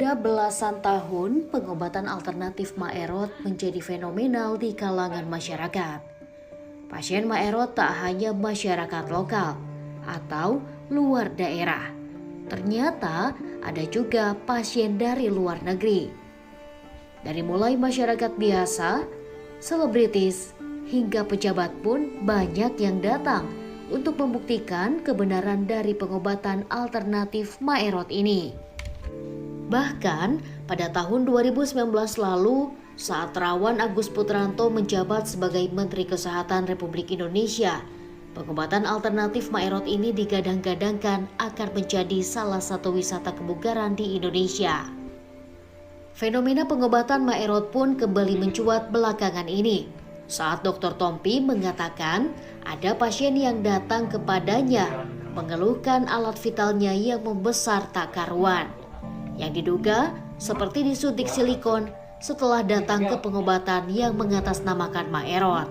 Sudah belasan tahun, pengobatan alternatif Maerot menjadi fenomenal di kalangan masyarakat. Pasien Maerot tak hanya masyarakat lokal atau luar daerah. Ternyata ada juga pasien dari luar negeri. Dari mulai masyarakat biasa, selebritis, hingga pejabat pun banyak yang datang untuk membuktikan kebenaran dari pengobatan alternatif Maerot ini. Bahkan pada tahun 2019 lalu, saat Terawan Agus Putranto menjabat sebagai Menteri Kesehatan Republik Indonesia, pengobatan alternatif Maerot ini digadang-gadangkan akan menjadi salah satu wisata kebugaran di Indonesia. Fenomena pengobatan Maerot pun kembali mencuat belakangan ini, saat Dr. Tompi mengatakan ada pasien yang datang kepadanya mengeluhkan alat vitalnya yang membesar tak karuan, yang diduga seperti disuntik silikon setelah datang ke pengobatan yang mengatasnamakan Maerot.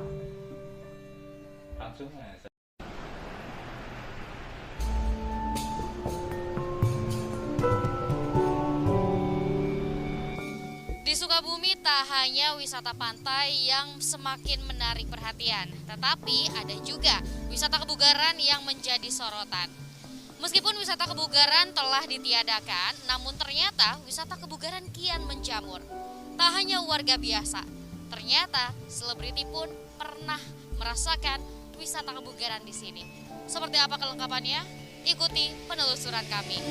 Di Sukabumi tak hanya wisata pantai yang semakin menarik perhatian, tetapi ada juga wisata kebugaran yang menjadi sorotan. Meskipun wisata kebugaran telah ditiadakan, namun ternyata wisata kebugaran kian menjamur. Tak hanya warga biasa, ternyata selebriti pun pernah merasakan wisata kebugaran di sini. Seperti apa kelengkapannya? Ikuti penelusuran kami.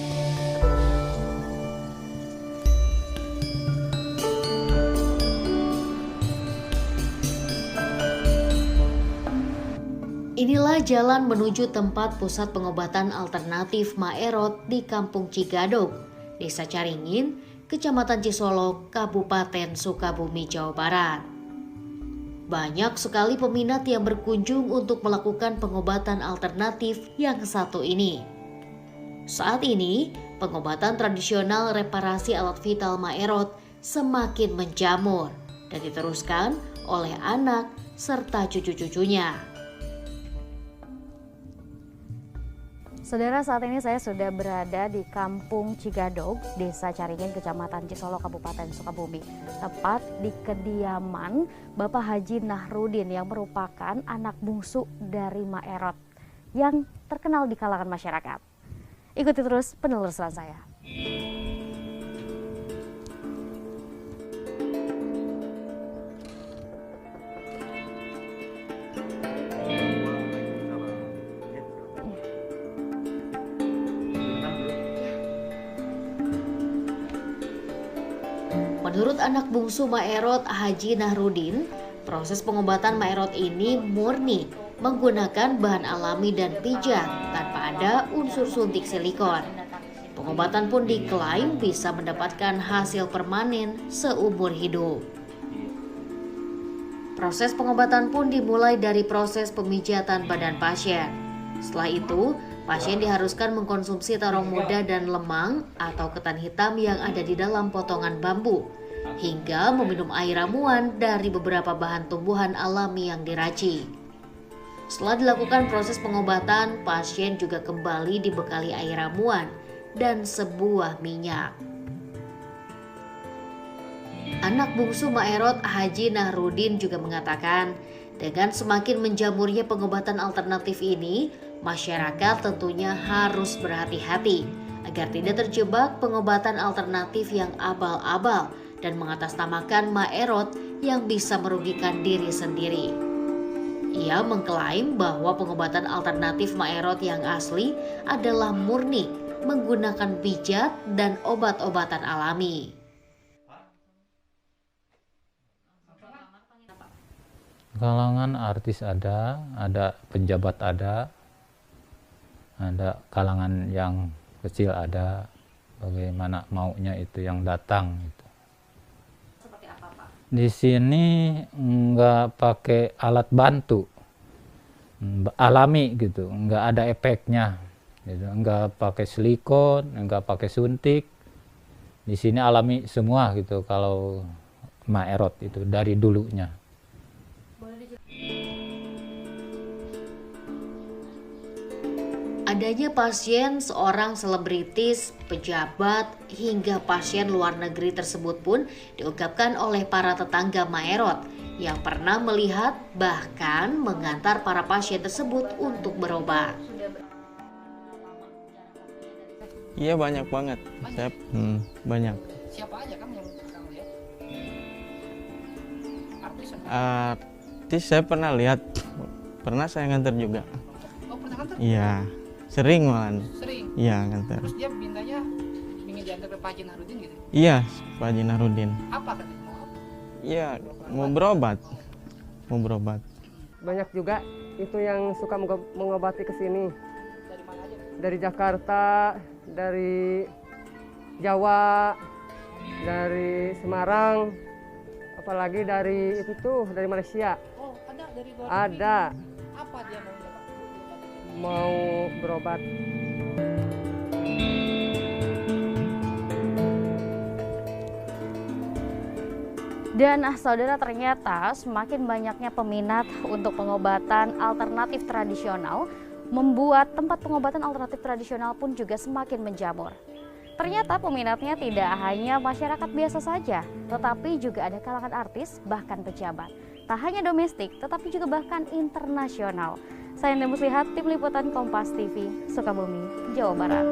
Inilah jalan menuju tempat pusat pengobatan alternatif Maerot di Kampung Cigadog, Desa Caringin, Kecamatan Cisolok, Kabupaten Sukabumi, Jawa Barat. Banyak sekali peminat yang berkunjung untuk melakukan pengobatan alternatif yang satu ini. Saat ini, pengobatan tradisional reparasi alat vital Maerot semakin menjamur dan diteruskan oleh anak serta cucu-cucunya. Saudara, saat ini saya sudah berada di Kampung Cigadog, Desa Caringin, Kecamatan Cisolok, Kabupaten Sukabumi. Tepat di kediaman Bapak Haji Nahrudin yang merupakan anak bungsu dari Maerot yang terkenal di kalangan masyarakat. Ikuti terus penelusuran saya. Menurut anak bungsu Maerot, Haji Nahrudin, proses pengobatan Maerot ini murni menggunakan bahan alami dan pijat tanpa ada unsur suntik silikon. Pengobatan pun diklaim bisa mendapatkan hasil permanen seumur hidup. Proses pengobatan pun dimulai dari proses pemijatan badan pasien. Setelah itu, pasien diharuskan mengkonsumsi terong muda dan lemang atau ketan hitam yang ada di dalam potongan bambu, hingga meminum air ramuan dari beberapa bahan tumbuhan alami yang diracik. Setelah dilakukan proses pengobatan, pasien juga kembali dibekali air ramuan dan sebuah minyak. Anak bungsu Maerot, Haji Nahrudin, juga mengatakan dengan semakin menjamurnya pengobatan alternatif ini, masyarakat tentunya harus berhati-hati agar tidak terjebak pengobatan alternatif yang abal-abal dan mengatasnamakan Maerot yang bisa merugikan diri sendiri. Ia mengklaim bahwa pengobatan alternatif Maerot yang asli adalah murni menggunakan pijat dan obat-obatan alami. Kalangan artis ada pejabat ada kalangan yang kecil ada, bagaimana maunya itu yang datang gitu. Seperti apa, Pak? Di sini nggak pakai alat bantu, alami gitu, nggak ada efeknya, gitu. Nggak pakai silikon, nggak pakai suntik. Di sini alami semua gitu kalau Maerot itu dari dulunya. adanya pasien seorang selebritis, pejabat, hingga pasien luar negeri tersebut pun diungkapkan oleh para tetangga Maerot yang pernah melihat bahkan mengantar para pasien tersebut untuk berobat. Iya banyak banget. Banyak. Siapa aja kamu yang kamu lihat? Artis atau- Artis saya pernah lihat, pernah saya nganter juga. Oh pernah nganter? Iya, sering malahan. Sering. Iya nganter. Terus dia mintanya ingin diantar ke Pak Haji Nahrudin gitu. Iya, Pak Haji Nahrudin. Apa katanya? Mau apa? Iya, mau berobat. Mau berobat. Banyak juga itu yang suka mengobati ke sini. Dari mana aja? Dari Jakarta, dari Jawa, dari Semarang, apalagi dari itu tuh dari Malaysia. Oh ada dari luar negeri. Ada Apa dia maunya Pak? mau berobat. Dan saudara, ternyata semakin banyaknya peminat untuk pengobatan alternatif tradisional membuat tempat pengobatan alternatif tradisional pun juga semakin menjamur. Ternyata peminatnya tidak hanya masyarakat biasa saja, tetapi juga ada kalangan artis bahkan pejabat. Tak hanya domestik, tetapi juga bahkan internasional. Saya Enda Muslihat, Tim Liputan Kompas TV, Sukabumi, Jawa Barat.